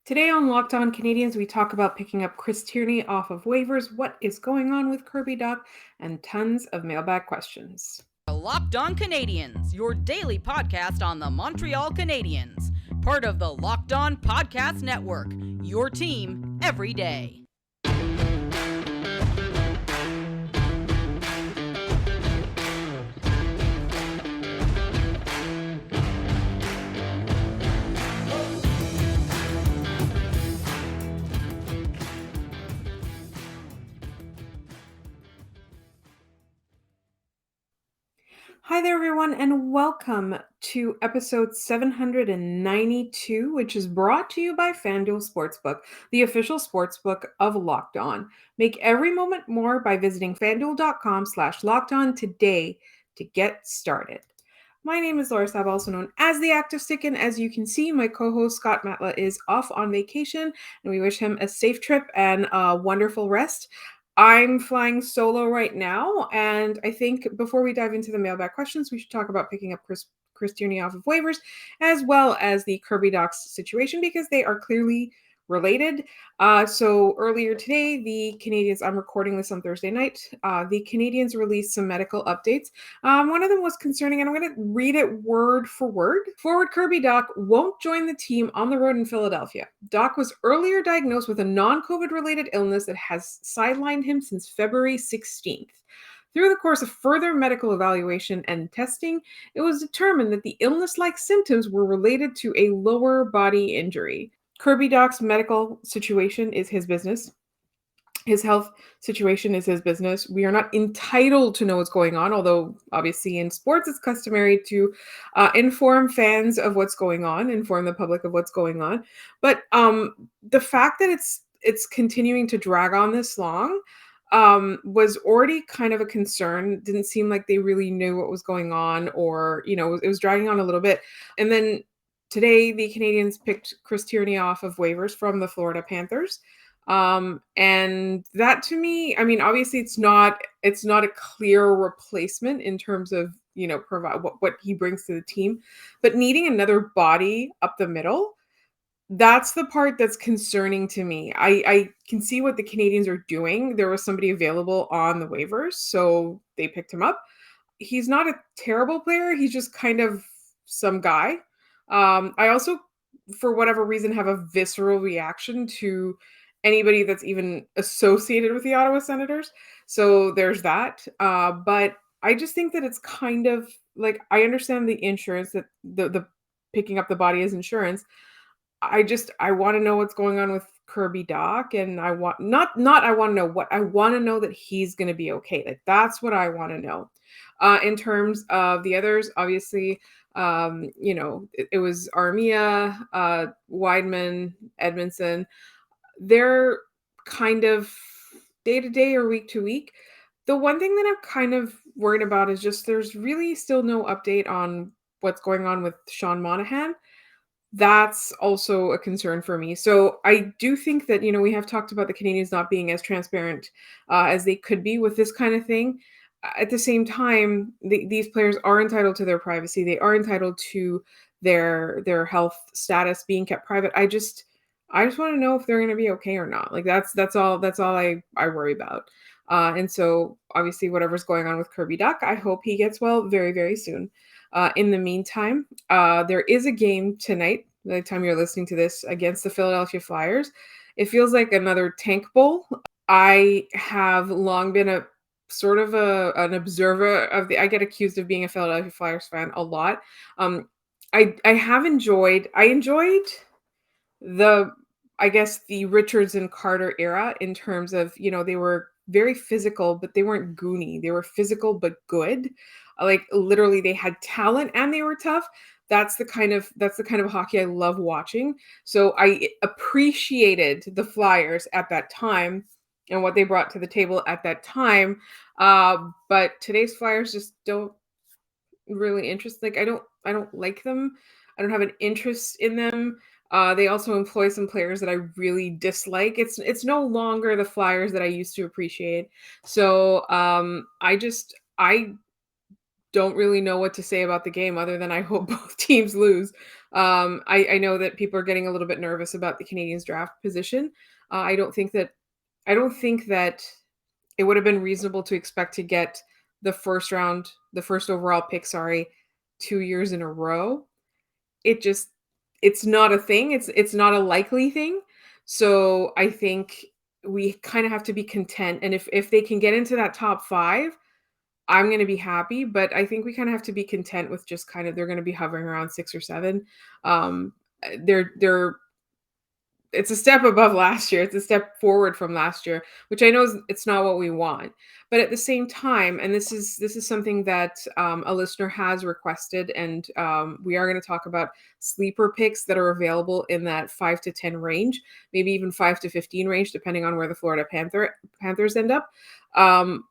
Today on Locked On Canadiens, we talk about picking up Chris Tierney off of waivers, what is going on with Kirby Dach, and tons of mailbag questions. Locked On Canadiens, your daily podcast on the Montreal Canadiens, part of the Locked On Podcast Network, your team every day. Hi there, everyone, and welcome to episode 792, which is brought to you by FanDuel Sportsbook, the official sportsbook of Locked On. Make every moment more by visiting fanduel.com/lockedon today to get started. My name is Laura Sab, also known as the Active Stick, and as you can see, my co-host Scott Matla is off on vacation, and we wish him a safe trip and a wonderful rest. I'm flying solo right now, and I think before we dive into the mailbag questions, we should talk about picking up Chris Tierney off of waivers, as well as the Kirby Dach situation, because they are clearly related. So earlier today, the Canadiens, I'm recording this on Thursday night, the Canadiens released some medical updates. One of them was concerning, and I'm going to read it word for word. Forward Kirby Dach won't join the team on the road in Philadelphia. Dach was earlier diagnosed with a non-COVID related illness that has sidelined him since February 16th. Through the course of further medical evaluation and testing, it was determined that the illness-like symptoms were related to a lower body injury. Kirby Dach's medical situation is his business. His health situation is his business. We are not entitled to know what's going on, although obviously in sports it's customary to inform fans of what's going on, inform the public of what's going on. But the fact that it's continuing to drag on this long was already kind of a concern. Didn't seem like they really knew what was going on, or it was dragging on a little bit. And then today, the Canadiens picked Chris Tierney off of waivers from the Florida Panthers. And that to me, I mean, obviously it's not a clear replacement in terms of, provide what he brings to the team, but needing another body up the middle, that's the part that's concerning to me. I can see what the Canadiens are doing. There was somebody available on the waivers, so they picked him up. He's not a terrible player. He's just kind of some guy. I also, for whatever reason, have a visceral reaction to anybody that's even associated with the Ottawa Senators. So there's that. But I just think that it's kind of like, I understand the insurance, that the picking up the body is insurance. I want to know what's going on with Kirby Dach, and I want not I want to know what I want to know, that he's going to be okay. Like, that's what I want to know. In terms of the others, obviously, it was Armia, Weidman, Edmondson. They're kind of day to day or week to week. The one thing that I'm kind of worried about is just there's really still no update on what's going on with Sean Monahan. That's also a concern for me. So I do think that, we have talked about the Canadiens not being as transparent as they could be with this kind of thing. At the same time, these players are entitled to their privacy. They are entitled to their health status being kept private. I just want to know if they're going to be okay or not. Like, that's all I worry about. And so obviously whatever's going on with Kirby Dach, I hope he gets well very, very soon. In the meantime, there is a game tonight, by the time you're listening to this, against the Philadelphia Flyers. It feels like another tank bowl. I have long been a sort of an observer of I get accused of being a Philadelphia Flyers fan a lot. I enjoyed the Richards and Carter era, in terms of, they were very physical, but they weren't goony. They were physical but good. Like, literally, they had talent and they were tough. That's the kind of hockey I love watching. So I appreciated the Flyers at that time and what they brought to the table at that time. But today's Flyers just don't really interest. Like, I don't like them. I don't have an interest in them. They also employ some players that I really dislike. It's no longer the Flyers that I used to appreciate. So I don't really know what to say about the game other than I hope both teams lose. I know that people are getting a little bit nervous about the Canadiens draft position. I don't think that it would have been reasonable to expect to get the first overall pick, 2 years in a row. It just it's not a thing. It's not a likely thing. So I think we kind of have to be content. And if they can get into that top 5, I'm gonna be happy, but I think we kinda have to be content with just kind of they're gonna be hovering around 6 or 7. They're it's a step above last year. It's a step forward from last year, which I know it's not what we want. But at the same time, and this is something that a listener has requested, and we are going to talk about sleeper picks that are available in that 5 to 10 range, maybe even 5 to 15 range, depending on where the Panthers end up. Um,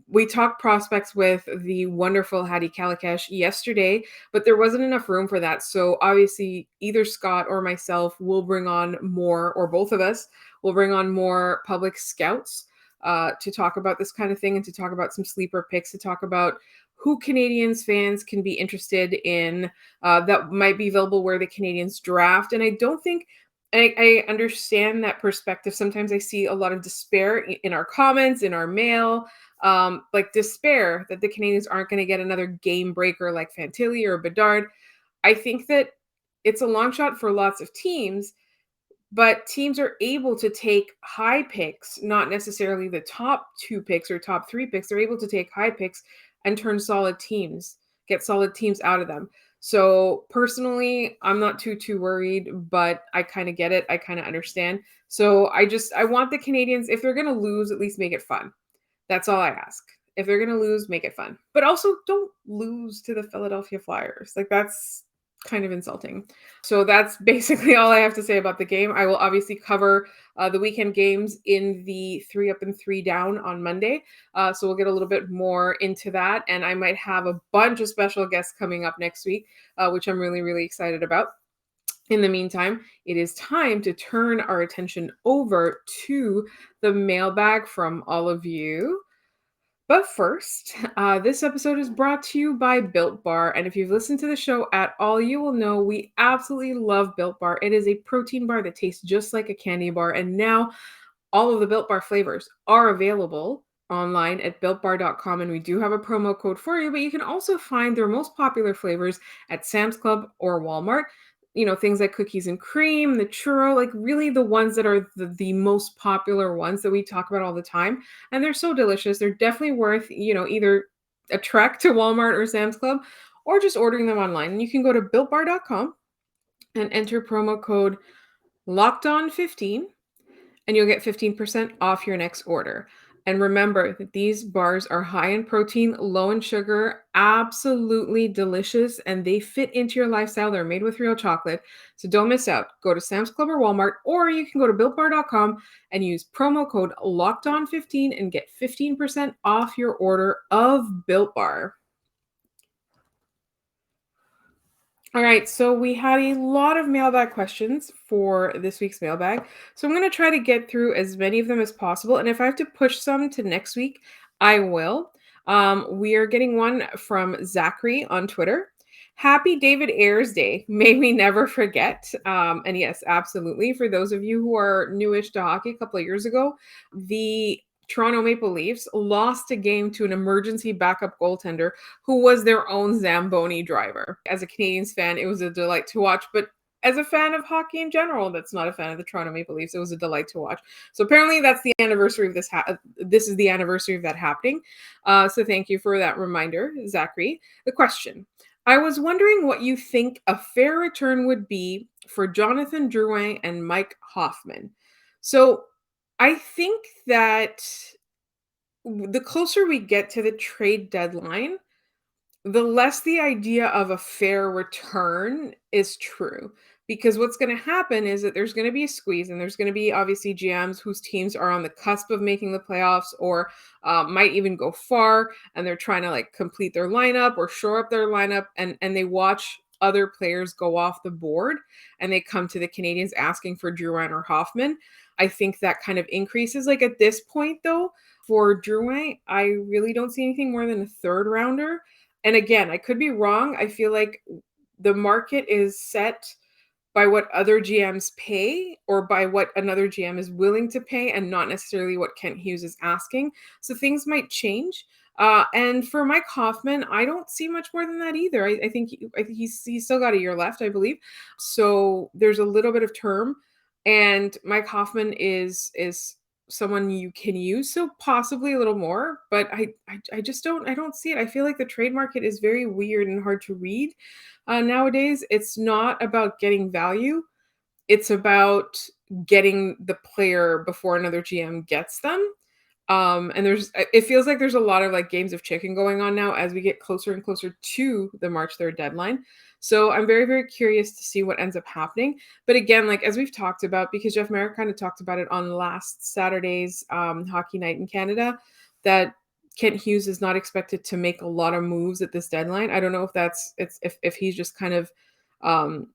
we talked prospects with the wonderful Hattie Kalakash yesterday, but there wasn't enough room for that. So obviously, either Scott or myself will bring on more, or both of us will bring on more public scouts to talk about this kind of thing and to talk about some sleeper picks, to talk about who Canadiens fans can be interested in that might be available where the Canadiens draft. And I don't think I understand that perspective. Sometimes I see a lot of despair in our comments, in our mail, like despair that the Canadiens aren't going to get another game breaker like Fantilli or Bedard. I think that it's a long shot for lots of teams, but teams are able to take high picks, not necessarily the top 2 picks or top 3 picks. They're able to take high picks and get solid teams out of them. So personally, I'm not too worried, but I kind of get it. I kind of understand. So I want the Canadiens, if they're going to lose, at least make it fun. That's all I ask. If they're going to lose, make it fun. But also don't lose to the Philadelphia Flyers. Like, that's kind of insulting. So that's basically all I have to say about the game. I will obviously cover the weekend games in the 3 up and 3 down on Monday. So we'll get a little bit more into that. And I might have a bunch of special guests coming up next week, which I'm really, really excited about. In the meantime, it is time to turn our attention over to the mailbag from all of you. But first, this episode is brought to you by Built Bar. And if you've listened to the show at all, you will know we absolutely love Built Bar. It is a protein bar that tastes just like a candy bar. And now all of the Built Bar flavors are available online at builtbar.com, and we do have a promo code for you, but you can also find their most popular flavors at Sam's Club or Walmart. You know, things like cookies and cream, the churro, like really the ones that are the most popular ones that we talk about all the time. And they're so delicious. They're definitely worth, either a trek to Walmart or Sam's Club or just ordering them online. And you can go to builtbar.com and enter promo code LOCKEDON15 and you'll get 15% off your next order. And remember that these bars are high in protein, low in sugar, absolutely delicious, and they fit into your lifestyle. They're made with real chocolate. So don't miss out. Go to Sam's Club or Walmart, or you can go to builtbar.com and use promo code LOCKEDON15 and get 15% off your order of Built Bar. All right, so we had a lot of mailbag questions for this week's mailbag. So I'm going to try to get through as many of them as possible. And if I have to push some to next week, I will. We are getting one from Zachary on Twitter. Happy David Ayers Day. May we never forget. And yes, absolutely. For those of you who are newish to hockey, a couple of years ago, the Toronto Maple Leafs lost a game to an emergency backup goaltender who was their own Zamboni driver. As a Canadiens fan, it was a delight to watch, but as a fan of hockey in general, that's not a fan of the Toronto Maple Leafs, it was a delight to watch. So apparently that's the anniversary of this. This is the anniversary of that happening. So thank you for that reminder, Zachary. The question: I was wondering what you think a fair return would be for Jonathan Drouin and Mike Hoffman. So I think that the closer we get to the trade deadline, the less the idea of a fair return is true. Because what's going to happen is that there's going to be a squeeze, and there's going to be obviously GMs whose teams are on the cusp of making the playoffs or might even go far, and they're trying to like complete their lineup or shore up their lineup, and they watch other players go off the board, and they come to the Canadiens asking for Drouin or Hoffman. I think that kind of increases. Like at this point, though, for Drouin, I really don't see anything more than a third rounder. And again, I could be wrong. I feel like the market is set by what other GMs pay or by what another GM is willing to pay and not necessarily what Kent Hughes is asking. So things might change. And for Mike Hoffman, I don't see much more than that either. I think he's still got a year left, I believe. So there's a little bit of term, and Mike Hoffman is someone you can use, so possibly a little more. But I just don't see it. I feel like the trade market is very weird and hard to read nowadays. It's not about getting value. It's about getting the player before another GM gets them. And it feels like there's a lot of like games of chicken going on now as we get closer and closer to the March 3rd deadline. So I'm very, very curious to see what ends up happening. But again, like as we've talked about, because Jeff Merrick kind of talked about it on last Saturday's hockey night in Canada, that Kent Hughes is not expected to make a lot of moves at this deadline. I don't know if he's just kind of um,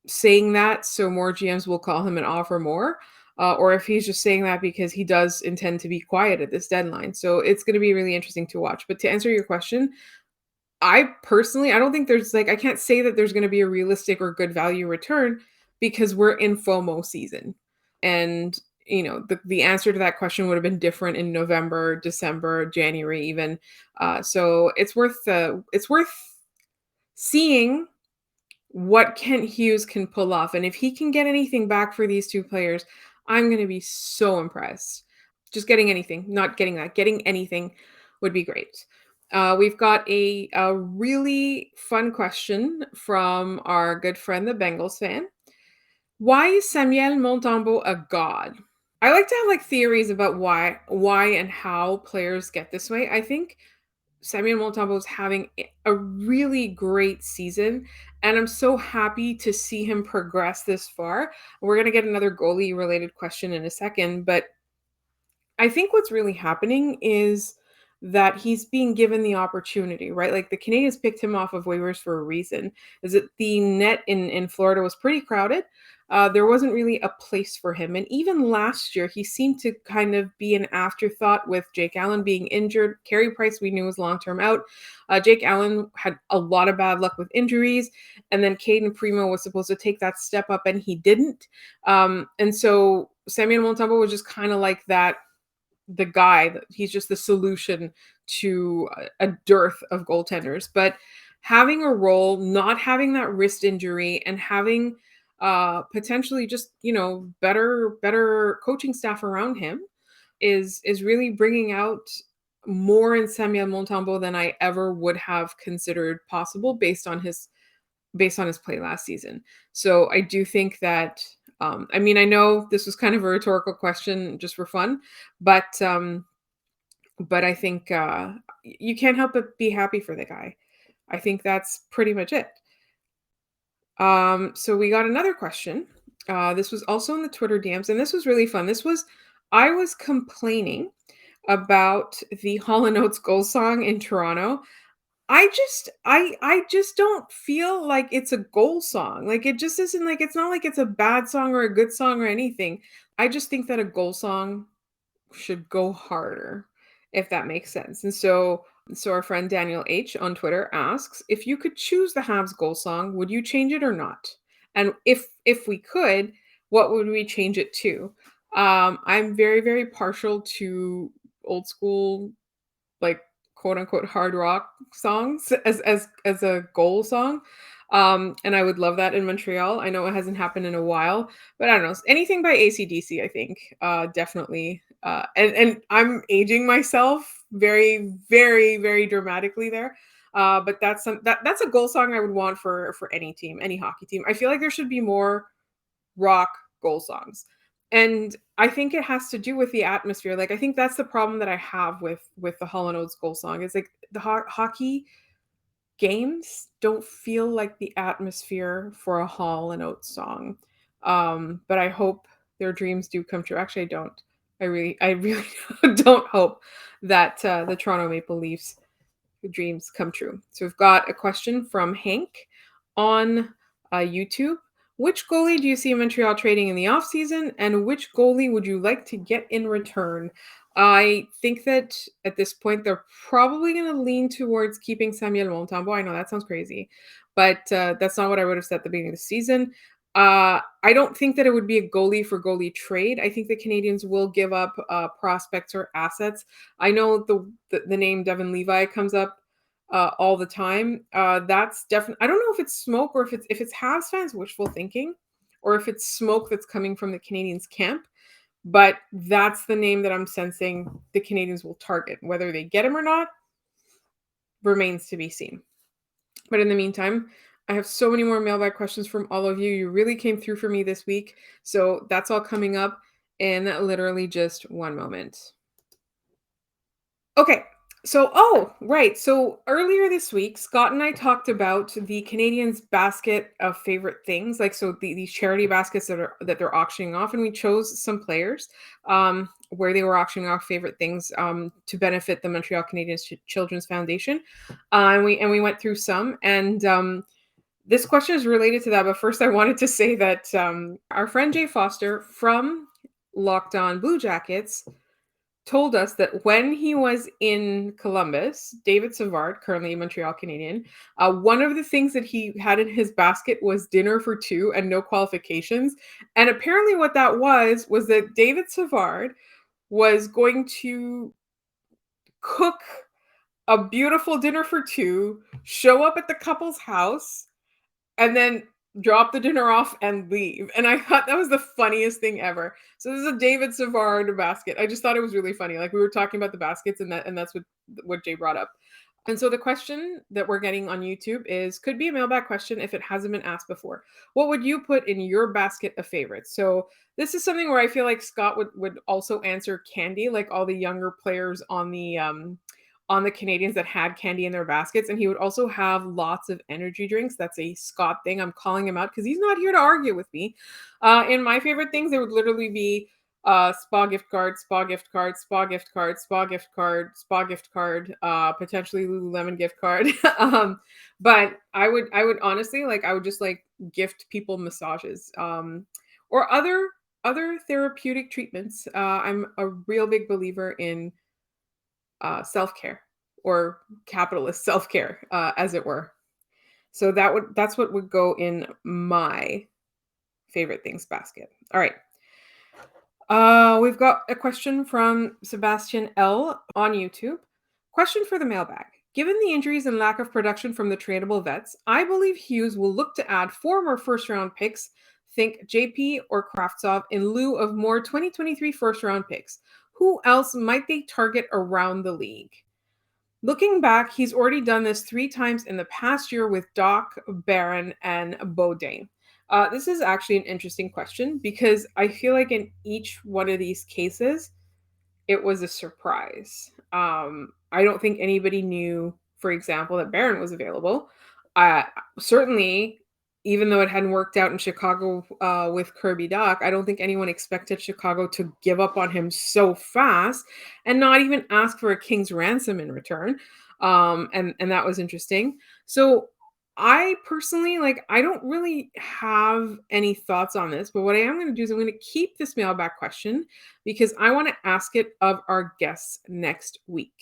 saying that so more GMs will call him and offer more, or if he's just saying that because he does intend to be quiet at this deadline. So it's going to be really interesting to watch. But to answer your question, I don't think I can't say that there's going to be a realistic or good value return because we're in FOMO season. And the answer to that question would have been different in November, December, January, even. So it's worth seeing what Kent Hughes can pull off. And if he can get anything back for these two players, I'm going to be so impressed. Just getting anything, not getting that, getting anything would be great. We've got a really fun question from our good friend, the Bengals fan. Why is Samuel Montembeault a god? I like to have like theories about why and how players get this way. I think Samuel Montembeault is having a really great season, and I'm so happy to see him progress this far. We're going to get another goalie related question in a second, but I think what's really happening is that he's being given the opportunity, right? Like the Canadiens picked him off of waivers for a reason. Is that the net in Florida was pretty crowded. There wasn't really a place for him. And even last year, he seemed to kind of be an afterthought with Jake Allen being injured. Carey Price, we knew, was long term out. Jake Allen had a lot of bad luck with injuries. And then Caden Primo was supposed to take that step up, and he didn't. And so Samuel Montembeault was just kind of like that, the guy that he's just the solution to a dearth of goaltenders. But having a role, not having that wrist injury, and having potentially just better coaching staff around him is really bringing out more in Samuel Montembeault than I ever would have considered possible based on his play last season. So I do think that, I mean, I know this was kind of a rhetorical question just for fun, but I think you can't help but be happy for the guy. I think that's pretty much it. So we got another question. This was also in the Twitter DMs, and this was really fun. I was complaining about the Hall and Oates goal song in Toronto. I just don't feel like it's a goal song. Like it just isn't, like it's not like it's a bad song or a good song or anything. I just think that a goal song should go harder, if that makes sense. And so our friend Daniel H on Twitter asks, if you could choose the Habs goal song, would you change it or not? And if we could, what would we change it to? I'm very, very partial to old school, like quote unquote hard rock songs as a goal song. And I would love that in Montreal. I know it hasn't happened in a while, but I don't know. Anything by AC/DC, I think, definitely. And I'm aging myself very, very, very dramatically there. But that's a goal song I would want for any team, any hockey team. I feel like there should be more rock goal songs. And I think it has to do with the atmosphere. Like I think that's the problem that I have with the Hall and Oates goal song. Is like the hockey games don't feel like the atmosphere for a Hall and Oates song. But I hope their dreams do come true. Actually, I don't. I really don't hope that the Toronto Maple Leafs dreams come true. So we've got a question from Hank on YouTube. Which goalie do you see Montreal trading in the offseason, and which goalie would you like to get in return? I think that at this point, they're probably going to lean towards keeping Samuel Montembeau. I know that sounds crazy, but that's not what I would have said at the beginning of the season. I don't think that it would be a goalie for goalie trade. I think the Canadians will give up prospects or assets. I know the name Devin Levi comes up all the time. That's definitely. I don't know if it's smoke or if it's Habs fans wishful thinking, or if it's smoke that's coming from the Canadians camp. But that's the name that I'm sensing the Canadians will target. Whether they get him or not remains to be seen. But in the meantime, I have so many more mailbag questions from all of you. You really came through for me this week. So that's all coming up in literally just one moment. Okay. Right. So earlier this week, Scott and I talked about the Canadians' basket of favorite things, like these charity baskets that they're auctioning off, and we chose some players where they were auctioning off favorite things to benefit the Montreal Canadiens Children's Foundation, and we went through some, and this question is related to that. But first, I wanted to say that our friend Jay Foster from Locked On Blue Jackets told us that when he was in Columbus, David Savard, currently a Montreal Canadian, one of the things that he had in his basket was dinner for two and no qualifications. And apparently, what that was that David Savard was going to cook a beautiful dinner for two, show up at the couple's house, and then drop the dinner off and leave. And I thought that was the funniest thing ever. So this is a David Savard basket. I just thought it was really funny. Like we were talking about the baskets, and that's what Jay brought up. And so the question that we're getting on YouTube could be a mailbag question if it hasn't been asked before. What would you put in your basket of favorites? So this is something where I feel like Scott would also answer candy, like all the younger players on the Canadians that had candy in their baskets. And he would also have lots of energy drinks. That's a Scott thing. I'm calling him out because he's not here to argue with me. In my favorite things, there would literally be spa gift card, spa gift card, spa gift card, spa gift card, spa gift card, potentially Lululemon gift card. But I would honestly, like, I would just like gift people massages, or other therapeutic treatments. I'm a real big believer in self-care, or capitalist self-care, as it were. So that's what would go in my favorite things basket. All right. We've got a question from Sebastian L on YouTube. Question for the mailbag. Given the injuries and lack of production from the tradable vets, I believe Hughes will look to add 4 more first-round picks, think JP or Kravtsov, in lieu of more 2023 first-round picks. Who else might they target around the league? Looking back, he's already done this 3 times in the past year with Dach, Barron, and Beaudin. This is actually an interesting question because I feel like in each one of these cases, it was a surprise. I don't think anybody knew, for example, that Barron was available. Uh, Certainly, even though it hadn't worked out in Chicago with Kirby Dach, I don't think anyone expected Chicago to give up on him so fast and not even ask for a king's ransom in return. And that was interesting. So I personally, like, I don't really have any thoughts on this, but what I am going to do is I'm going to keep this mailbag question because I want to ask it of our guests next week.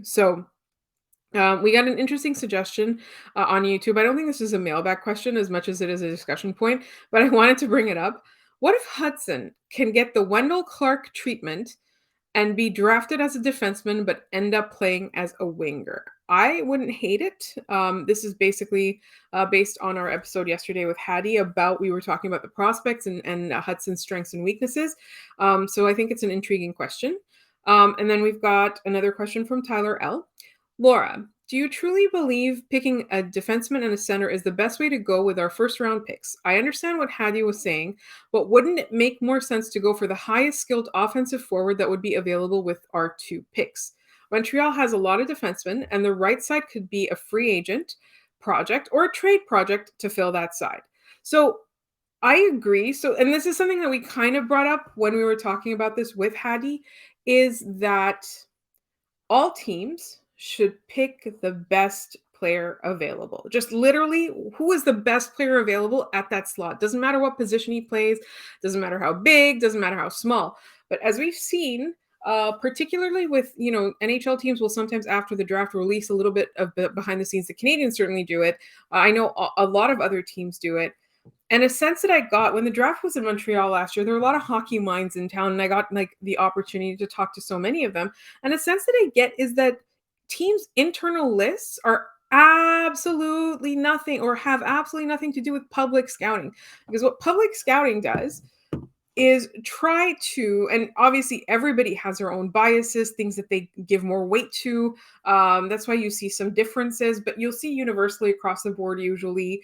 So we got an interesting suggestion on YouTube. I don't think this is a mailbag question as much as it is a discussion point, but I wanted to bring it up. What if Hudson can get the Wendell Clark treatment and be drafted as a defenseman but end up playing as a winger? I wouldn't hate it. This is basically based on our episode yesterday with Hattie we were talking about the prospects and Hudson's strengths and weaknesses. So I think it's an intriguing question. And then we've got another question from Tyler L. Laura, do you truly believe picking a defenseman and a center is the best way to go with our first round picks? I understand what Hattie was saying, but wouldn't it make more sense to go for the highest skilled offensive forward that would be available with our 2 picks? Montreal has a lot of defensemen, and the right side could be a free agent project or a trade project to fill that side. So I agree. So, and this is something that we kind of brought up when we were talking about this with Hattie, is that all teams should pick the best player available. Just literally, who is the best player available at that slot? Doesn't matter what position he plays, doesn't matter how big, doesn't matter how small. But as we've seen, particularly with, NHL teams will sometimes after the draft release a little bit of behind the scenes. The Canadians certainly do it. I know a lot of other teams do it. And a sense that I got when the draft was in Montreal last year, there were a lot of hockey minds in town, and I got like the opportunity to talk to so many of them. And a sense that I get is that teams' internal lists are absolutely nothing or have absolutely nothing to do with public scouting. Because what public scouting does is try to, and obviously everybody has their own biases, things that they give more weight to. That's why you see some differences, but you'll see universally across the board, usually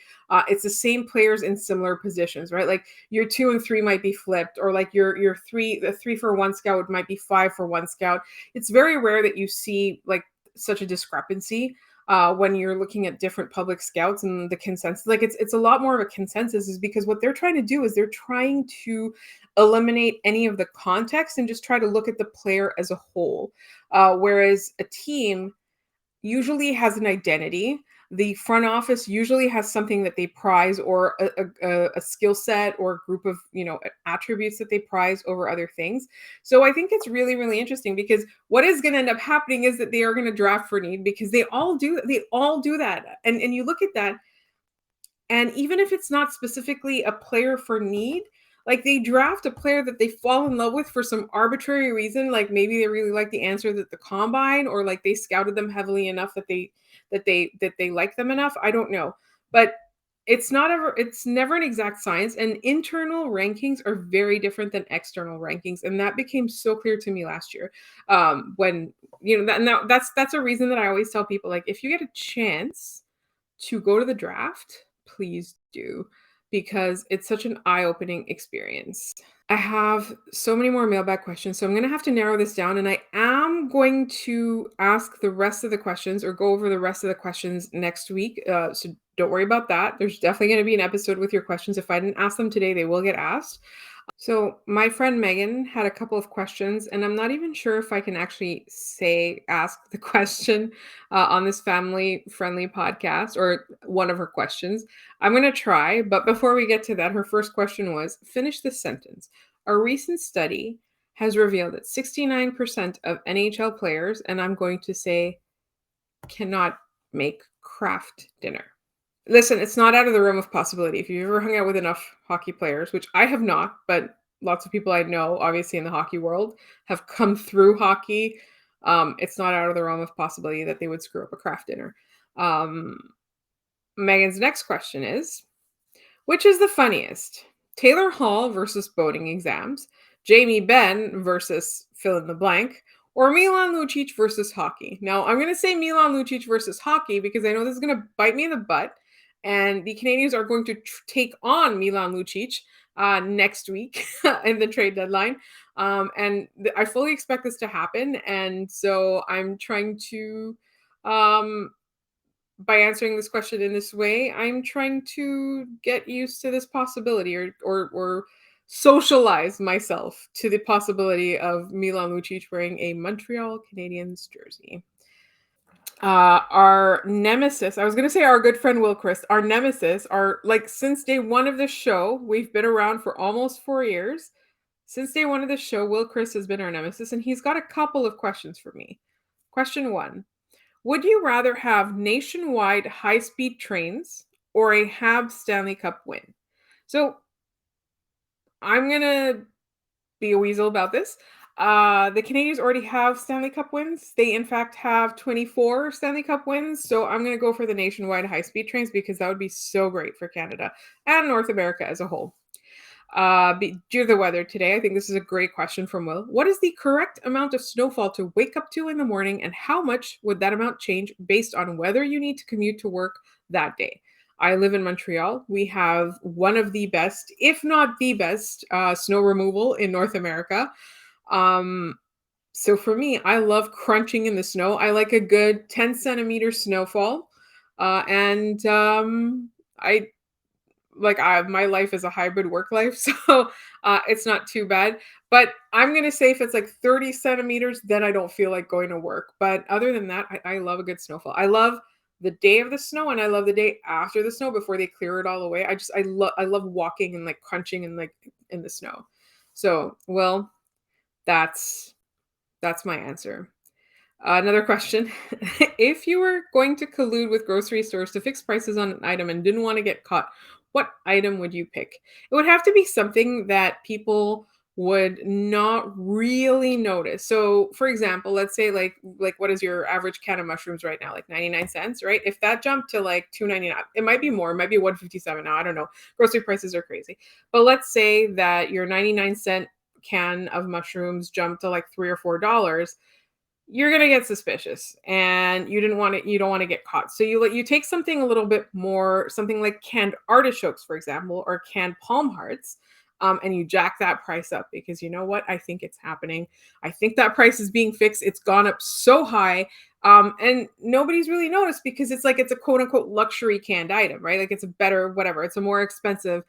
it's the same players in similar positions, right? Like your 2 and 3 might be flipped, or like your the 3 for 1 scout might be 5 for 1 scout. It's very rare that you see like such a discrepancy when you're looking at different public scouts and the consensus. Like it's a lot more of a consensus, is because what they're trying to do is they're trying to eliminate any of the context and just try to look at the player as a whole. Whereas a team usually has an identity. The front office usually has something that they prize, or a skill set or a group of attributes that they prize over other things. So I think it's really, really interesting, because what is going to end up happening is that they are going to draft for need, because they all do that. And you look at that, and even if it's not specifically a player for need, like they draft a player that they fall in love with for some arbitrary reason, like maybe they really like the answer that the combine, or like they scouted them heavily enough that they like them enough. I don't know. But it's never an exact science, and internal rankings are very different than external rankings, and that became so clear to me last year. When that's a reason that I always tell people, like, if you get a chance to go to the draft, please do, because it's such an eye-opening experience. I have so many more mailbag questions, so I'm going to have to narrow this down, and I am going to ask the rest of the questions, or go over the rest of the questions next week. So don't worry about that. There's definitely going to be an episode with your questions. If I didn't ask them today, they will get asked. So my friend Megan had a couple of questions, and I'm not even sure if I can actually ask the question on this family-friendly podcast, or one of her questions. I'm going to try, but before we get to that, her first question was, finish this sentence. A recent study has revealed that 69% of NHL players, and I'm going to say, cannot make craft dinner. Listen, it's not out of the realm of possibility. If you've ever hung out with enough hockey players, which I have not, but lots of people I know, obviously in the hockey world, have come through hockey, it's not out of the realm of possibility that they would screw up a craft dinner. Megan's next question is, which is the funniest? Taylor Hall versus boating exams, Jamie Benn versus fill in the blank, or Milan Lucic versus hockey? Now, I'm going to say Milan Lucic versus hockey because I know this is going to bite me in the butt, and the Canadiens are going to take on Milan Lucic next week in the trade deadline. I fully expect this to happen, and so I'm trying to by answering this question in this way, I'm trying to get used to this possibility, or socialize myself to the possibility of Milan Lucic wearing a Montreal Canadiens jersey. Our nemesis, I was going to say our good friend Will Chris, our nemesis, like since day one of the show, we've been around for almost 4 years. Since day one of the show, Will Chris has been our nemesis, and he's got a couple of questions for me. Question 1. Would you rather have nationwide high-speed trains or a Habs Stanley Cup win? So I'm going to be a weasel about this. The Canadiens already have Stanley Cup wins. They, in fact, have 24 Stanley Cup wins. So I'm going to go for the nationwide high-speed trains, because that would be so great for Canada and North America as a whole. Due to the weather today, I think this is a great question from Will. What is the correct amount of snowfall to wake up to in the morning, and how much would that amount change based on whether you need to commute to work that day? I live in Montreal. We have one of the best, if not the best, snow removal in North America. So for me, I love crunching in the snow. I like a good 10 centimeter snowfall. And I my life is a hybrid work life, so it's not too bad. But I'm gonna say if it's like 30 centimeters, then I don't feel like going to work. But other than that, I love a good snowfall. I love the day of the snow, and I love the day after the snow before they clear it all away. I love walking and like crunching and like in the snow. So, well, that's That's my answer. Another question. If you were going to collude with grocery stores to fix prices on an item and didn't want to get caught, what item would you pick? It would have to be something that people would not really notice. So, for example, let's say like what is your average can of mushrooms right now? Like 99 cents, right? If that jumped to like 2.99, it might be more, it might be 157 now, I don't know. Grocery prices are crazy. But let's say that your 99-cent can of mushrooms jumped to like 3 or $4, you're gonna get suspicious, and you don't want to get caught. So you take something a little bit more, something like canned artichokes, for example, or canned palm hearts, and you jack that price up because you know what? I think it's happening. I think that price is being fixed. It's gone up so high, and nobody's really noticed because it's a quote unquote luxury canned item, right? Like it's a better whatever. It's a more expensive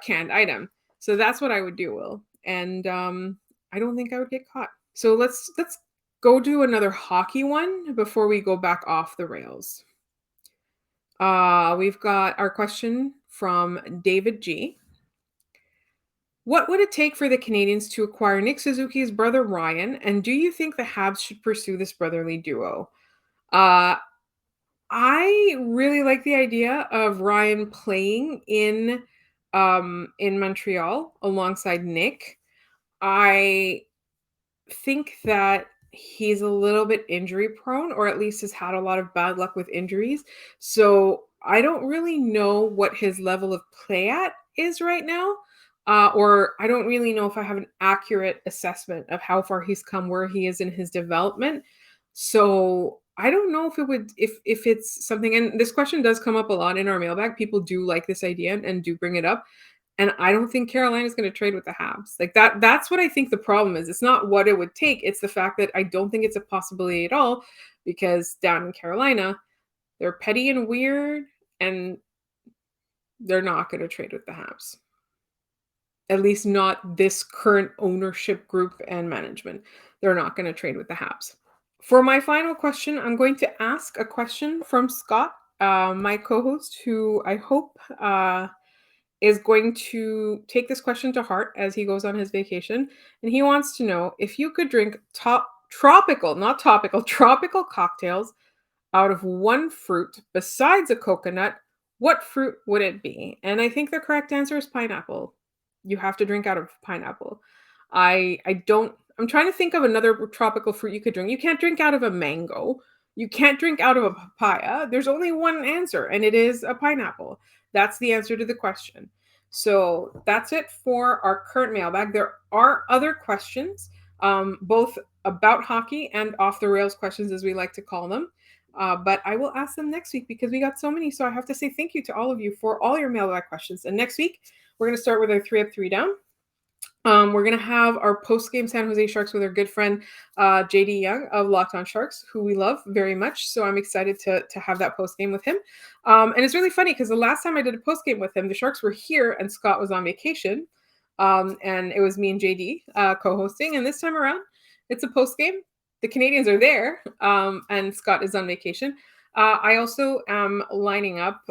canned item. So that's what I would do, Will, and I don't think I would get caught. So let's go to another hockey one before we go back off the rails. We've got our question from David G. What would it take for the Canadiens to acquire Nick Suzuki's brother Ryan? And do you think the Habs should pursue this brotherly duo? Uh, I really like the idea of Ryan playing in Montreal alongside Nick. I think that he's a little bit injury prone, or at least has had a lot of bad luck with injuries. So I don't really know what his level of play at is right now. Or I don't really know if I have an accurate assessment of how far he's come, where he is in his development. So I don't know if it would if it's something, and this question does come up a lot in our mailbag. People do like this idea and do bring it up. And I don't think Carolina's gonna trade with the Habs. Like, that's what I think the problem is. It's not what it would take, it's the fact that I don't think it's a possibility at all because down in Carolina, they're petty and weird, and they're not gonna trade with the Habs. At least not this current ownership group and management. They're not gonna trade with the Habs. For my final question, I'm going to ask a question from Scott, my co-host, who I hope, is going to take this question to heart as he goes on his vacation. And he wants to know if you could drink tropical, not topical, tropical cocktails out of one fruit besides a coconut, what fruit would it be? And I think the correct answer is pineapple. You have to drink out of pineapple. I don't I'm trying to think of another tropical fruit you could drink. You can't drink out of a mango. You can't drink out of a papaya. There's only one answer, and it is a pineapple. That's the answer to the question. So that's it for our current mailbag. There are other questions, both about hockey and off the rails questions, as we like to call them. But I will ask them next week because we got so many. So I have to say thank you to all of you for all your mailbag questions. And next week, we're going to start with our 3 up, 3 down. We're going to have our post-game San Jose Sharks with our good friend JD Young of Locked On Sharks, who we love very much. So I'm excited to have that post-game with him. And it's really funny because the last time I did a post-game with him, the Sharks were here and Scott was on vacation. And it was me and JD co-hosting. And this time around, it's a post-game. The Canadiens are there, and Scott is on vacation. I also am lining up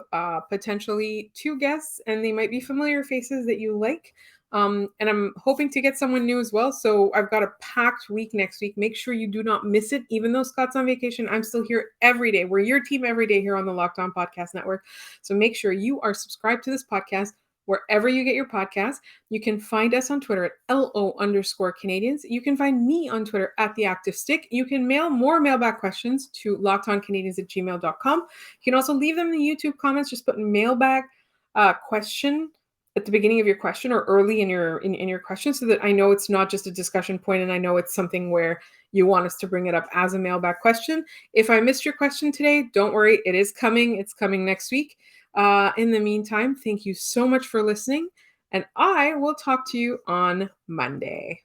potentially 2 guests, and they might be familiar faces that you like. And I'm hoping to get someone new as well. So I've got a packed week next week. Make sure you do not miss it. Even though Scott's on vacation, I'm still here every day. We're your team every day here on the Locked On Podcast Network. So make sure you are subscribed to this podcast wherever you get your podcasts. You can find us on Twitter at LO_Canadiens. You can find me on Twitter at The Active Stick. You can mail more mailbag questions to lockedoncanadiens@gmail.com. You can also leave them in the YouTube comments. Just put mailbag question at the beginning of your question or early in your question so that I know it's not just a discussion point and I know it's something where you want us to bring it up as a mailbag question. If I missed your question today, don't worry. It is coming. It's coming next week. In the meantime, thank you so much for listening, and I will talk to you on Monday.